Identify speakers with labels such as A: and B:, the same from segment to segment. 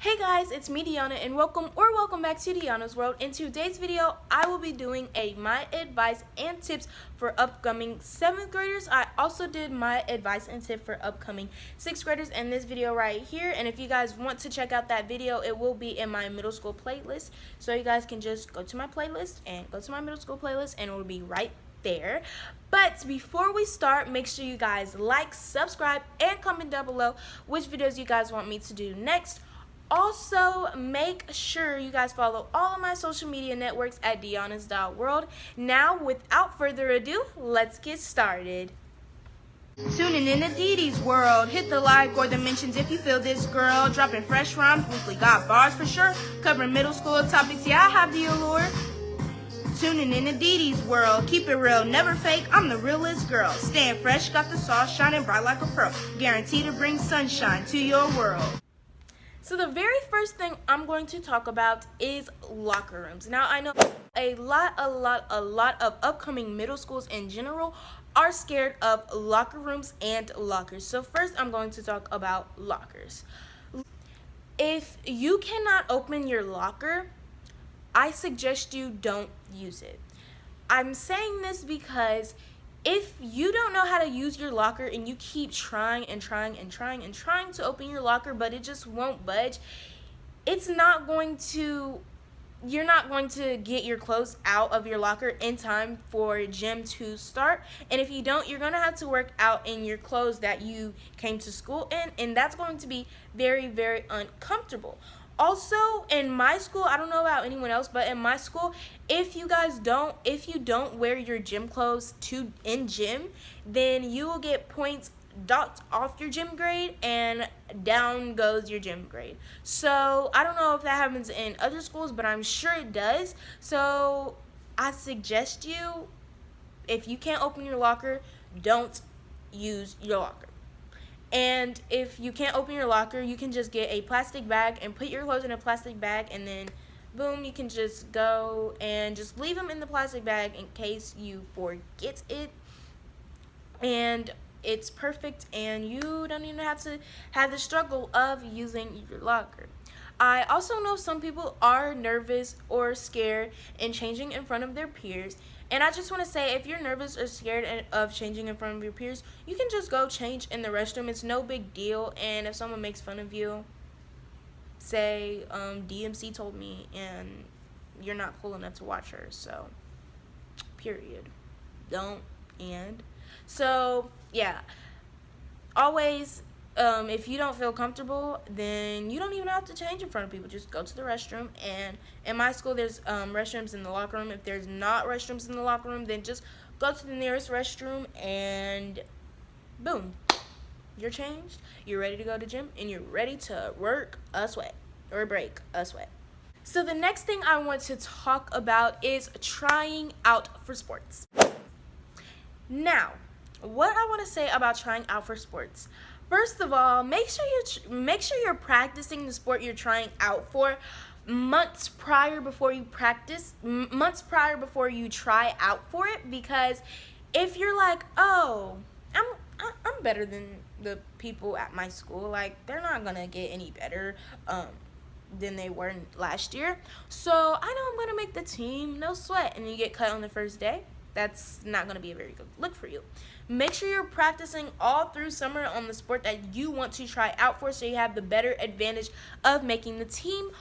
A: Hey guys, it's me Dihanna and welcome back to Dihanna's World. In today's video, I will be doing my advice and tips for upcoming 7th graders. I also did my advice and tip for upcoming 6th graders in this video right here. And if you guys want to check out that video, it will be in my middle school playlist. So you guys can just go to my playlist and go to my middle school playlist and it will be right there. But before we start, make sure you guys like, subscribe, and comment down below which videos you guys want me to do next. Also, make sure you guys follow all of my social media networks at dihannas.world. Now, without further ado, let's get started. Tuning in to Didi's World. Hit the like or the mentions if you feel this girl. Dropping fresh rhymes, weekly got bars for sure. Covering middle school topics, yeah, I have the allure. Tuning in to Didi's World. Keep it real, never fake, I'm the realest girl. Staying fresh, got the sauce, shining bright like a pearl. Guaranteed to bring sunshine to your world. So the very first thing I'm going to talk about is locker rooms. Now I know a lot of upcoming middle schools in general are scared of locker rooms and lockers. So first I'm going to talk about lockers. If you cannot open your locker, I suggest you don't use it. I'm saying this because if you don't know how to use your locker and you keep trying to open your locker but it just won't budge, you're not going to get your clothes out of your locker in time for gym to start. And if you don't, you're going to have to work out in your clothes that you came to school in, and that's going to be very, very uncomfortable. Also, in my school, I don't know about anyone else, but in my school, if you don't wear your gym clothes in gym, then you will get points docked off your gym grade and down goes your gym grade. So I don't know if that happens in other schools, but I'm sure it does. So I suggest you, if you can't open your locker, don't use your locker. And if you can't open your locker, you can just get a plastic bag and put your clothes in a plastic bag, and then boom, you can just go and just leave them in the plastic bag in case you forget it. And it's perfect, and you don't even have to have the struggle of using your locker. I also know some people are nervous or scared in changing in front of their peers. And I just want to say, if you're nervous or scared of changing in front of your peers, you can just go change in the restroom. It's no big deal. And if someone makes fun of you, say, DMC told me, and you're not cool enough to watch her. So, period. Don't. And so, yeah. Always, if you don't feel comfortable, then you don't even have to change in front of people. Just go to the restroom. And in my school, there's restrooms in the locker room. If there's not restrooms in the locker room, then just go to the nearest restroom and boom, you're changed. You're ready to go to gym, and you're ready to work a sweat or break a sweat. So the next thing I want to talk about is trying out for sports. Now, what I want to say about trying out for sports. First of all, make sure you're practicing the sport you're trying out for months prior before you try out for it. Because if you're like, oh, I'm better than the people at my school, like they're not gonna get any better than they were last year, so I know I'm gonna make the team, no sweat, and you get cut on the first day. That's not going to be a very good look for you. Make sure you're practicing all through summer on the sport that you want to try out for, so you have the better advantage of making the team.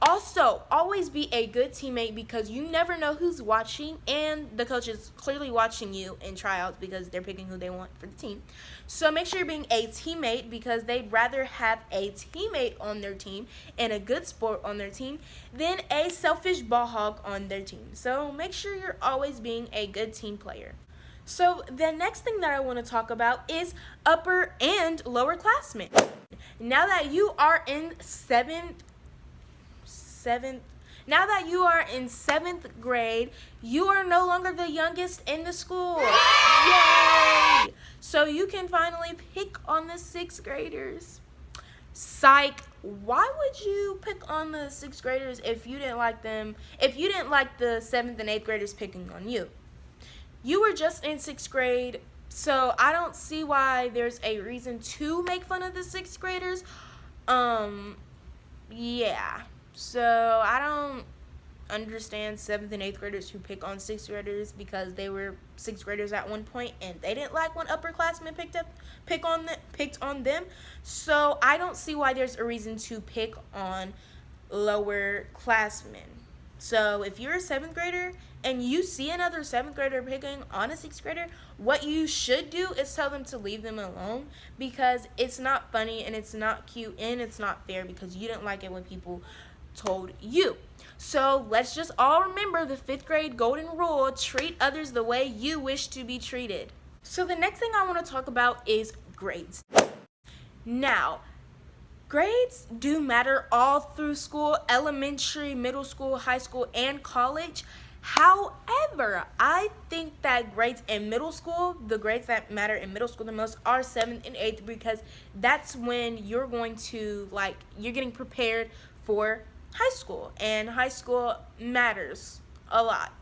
A: Also, always be a good teammate, because you never know who's watching, and the coach is clearly watching you in tryouts because they're picking who they want for the team. So make sure you're being a teammate, because they'd rather have a teammate on their team and a good sport on their team than a selfish ball hog on their team. So make sure you're always being a good team player. So the next thing that I want to talk about is upper and lower classmen. Now that you are in seventh grade, you are no longer the youngest in the school. Yay! So you can finally pick on the 6th graders. Psych. Why would you pick on the 6th graders if you didn't like them? If you didn't like the 7th and 8th graders picking on you? You were just in 6th grade, so I don't see why there's a reason to make fun of the 6th graders. yeah. So I don't understand 7th and 8th graders who pick on 6th graders because they were 6th graders at one point and they didn't like when upperclassmen picked on them. So I don't see why there's a reason to pick on lower classmen. So if you're a 7th grader and you see another 7th grader picking on a 6th grader, what you should do is tell them to leave them alone, because it's not funny and it's not cute and it's not fair because you didn't like it when people told you. So let's just all remember the 5th grade golden rule: treat others the way you wish to be treated. So the next thing I want to talk about is grades. Now, grades do matter all through school: elementary, middle school, high school, and college. However, I think that grades in middle school, the grades that matter in middle school the most are 7th and 8th, because that's when you're going to, you're getting prepared for high school, and high school matters a lot.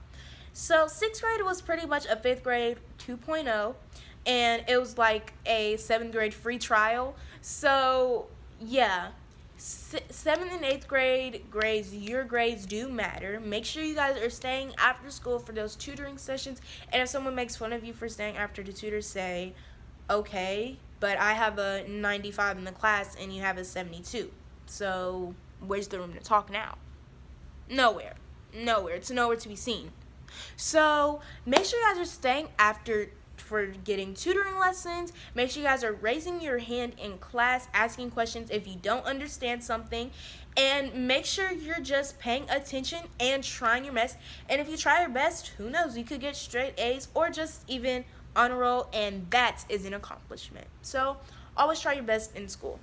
A: So 6th grade was pretty much a 5th grade 2.0, and it was like a 7th grade free trial. So yeah, 7th and 8th grade grades, your grades do matter. Make sure you guys are staying after school for those tutoring sessions, and if someone makes fun of you for staying after the tutor, say, okay, but I have a 95 in the class and you have a 72, so where's the room to talk now? Nowhere. It's nowhere to be seen. So make sure you guys are staying after for getting tutoring lessons. Make sure you guys are raising your hand in class, asking questions if you don't understand something, and make sure you're just paying attention and trying your best. And if you try your best, who knows, you could get straight A's or just even honor roll, and that is an accomplishment. So always try your best in school.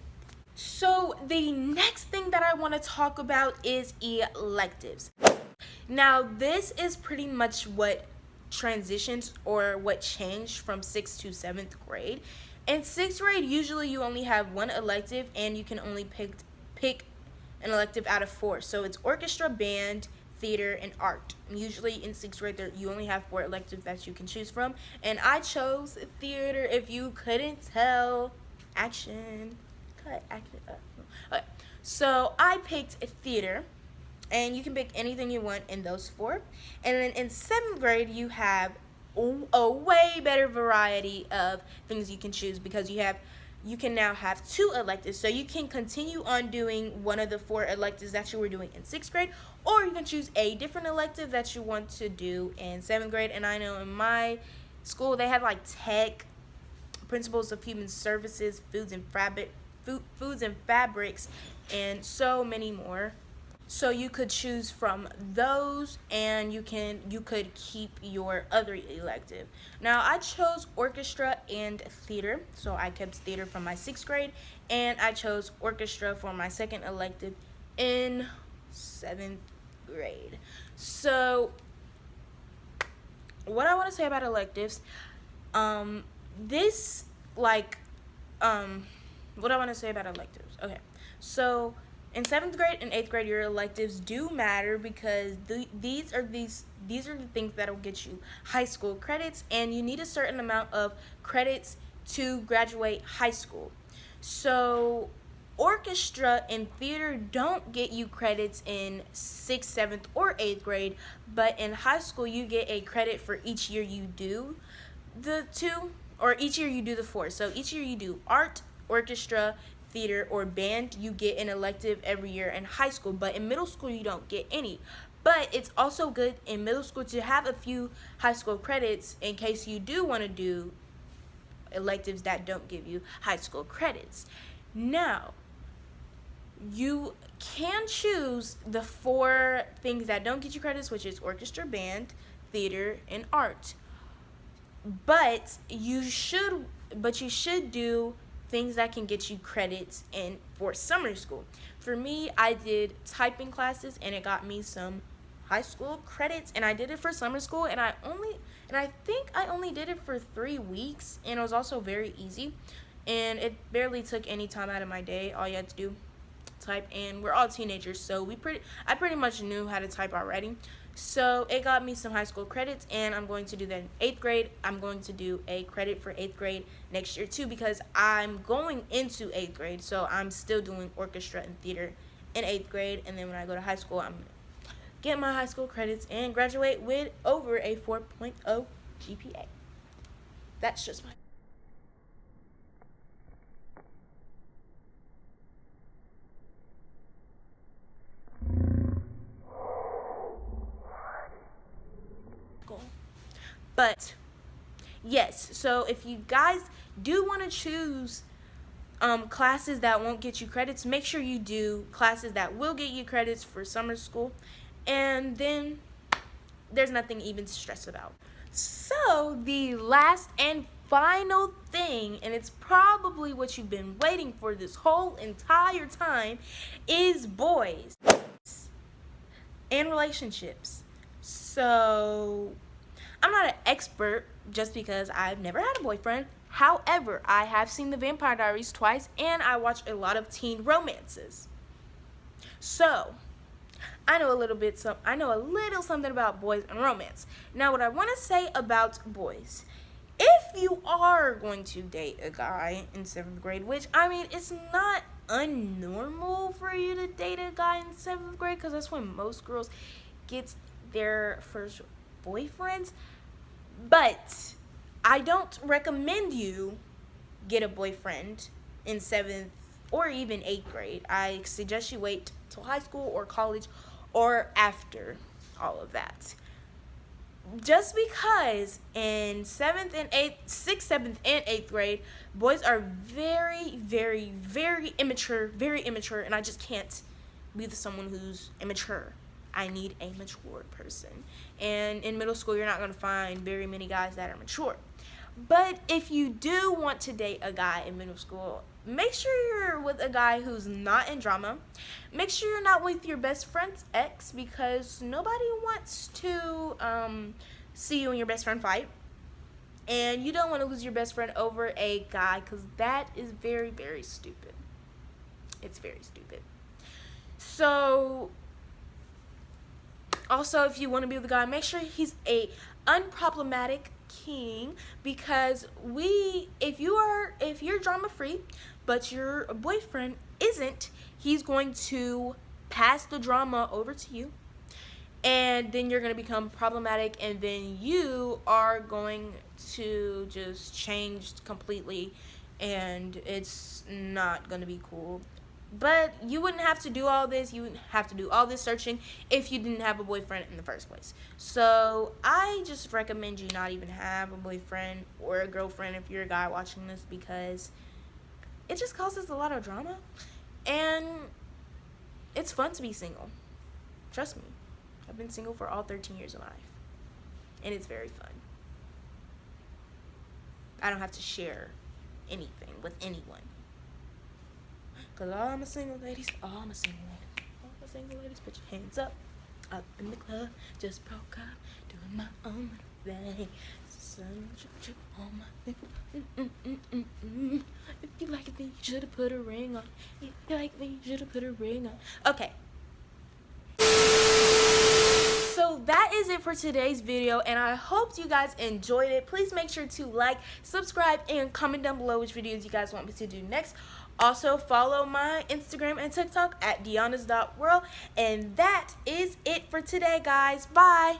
A: So the next thing that I want to talk about is electives. Now, this is pretty much what transitioned or what changed from 6th to 7th grade. In 6th grade, usually you only have one elective, and you can only pick an elective out of 4. So it's orchestra, band, theater, and art. Usually in 6th grade, you only have 4 electives that you can choose from, and I chose theater. If you couldn't tell, action. Okay. So I picked theater, and you can pick anything you want in those 4. And then in 7th grade, you have a way better variety of things you can choose, because you can now have 2 electives. So you can continue on doing one of the 4 electives that you were doing in 6th grade, or you can choose a different elective that you want to do in 7th grade. And I know in my school they had like tech, principles of human services, foods and fabrics, and so many more. So you could choose from those, and you could keep your other elective. Now I chose orchestra and theater, so I kept theater from my 6th grade, and I chose orchestra for my second elective in 7th grade. So what I want to say about electives, what I want to say about electives. Okay, so in 7th grade and 8th grade, your electives do matter, because these are the things that will get you high school credits, and you need a certain amount of credits to graduate high school. So orchestra and theater don't get you credits in 6th, 7th, or 8th grade, but in high school you get a credit for each year you do the 2, or each year you do the 4. So each year you do art, orchestra, theater, or band, you get an elective every year in high school, but in middle school you don't get any. But it's also good in middle school to have a few high school credits in case you do want to do electives that don't give you high school credits. Now, you can choose the 4 things that don't get you credits, which is orchestra, band, theater, and art. But you should do things that can get you credits for summer school. For me, I did typing classes, and it got me some high school credits, and I did it for summer school, and I think I only did it for 3 weeks, and it was also very easy, and it barely took any time out of my day. All you had to do, type, and we're all teenagers, so I pretty much knew how to type already. So it got me some high school credits, and I'm going to do that in 8th grade. I'm going to do a credit for 8th grade next year too, because I'm going into 8th grade, so I'm still doing orchestra and theater in 8th grade, and then when I go to high school, I'm get my high school credits and graduate with over a 4.0 GPA. That's just my goal. But yes, so if you guys do want to choose classes that won't get you credits, make sure you do classes that will get you credits for summer school, and then there's nothing even to stress about. So the last and final thing, and it's probably what you've been waiting for this whole entire time, is boys and relationships. So I'm not an expert just because I've never had a boyfriend. However, I have seen The Vampire Diaries twice, and I watch a lot of teen romances. So I know a little something about boys and romance. Now, what I want to say about boys, if you are going to date a guy in 7th grade, which, I mean, it's not unnormal for you to date a guy in 7th grade, because that's when most girls get their first boyfriends, but I don't recommend you get a boyfriend in 7th or even 8th grade. I suggest you wait till high school or college or after all of that. Just because in 6th, 7th, and 8th grade, boys are very, very, very immature, and I just can't be with someone who's immature. I need a mature person. And in middle school, you're not going to find very many guys that are mature. But if you do want to date a guy in middle school, make sure you're with a guy who's not in drama. Make sure you're not with your best friend's ex, because nobody wants to see you and your best friend fight. And you don't want to lose your best friend over a guy, because that is very, very stupid. It's very stupid. So also, if you want to be with a guy, make sure he's a unproblematic king, because if you're drama free but your boyfriend isn't, he's going to pass the drama over to you, and then you're going to become problematic, and then you are going to just change completely, and it's not going to be cool. But you wouldn't have to do all this. You wouldn't have to do all this searching if you didn't have a boyfriend in the first place. So I just recommend you not even have a boyfriend or a girlfriend if you're a guy watching this, because it just causes a lot of drama. And it's fun to be single. Trust me. I've been single for all 13 years of my life. And it's very fun. I don't have to share anything with anyone. Cause all my single ladies, put your hands up in the club, just broke up, doing my own thing. On my thing. If you like it, then you should've put a ring on. If you like me, you should've put a ring on. Okay. So that is it for today's video, and I hope you guys enjoyed it. Please make sure to like, subscribe, and comment down below which videos you guys want me to do next. Also, follow my Instagram and TikTok at dihannas.world. And that is it for today, guys. Bye.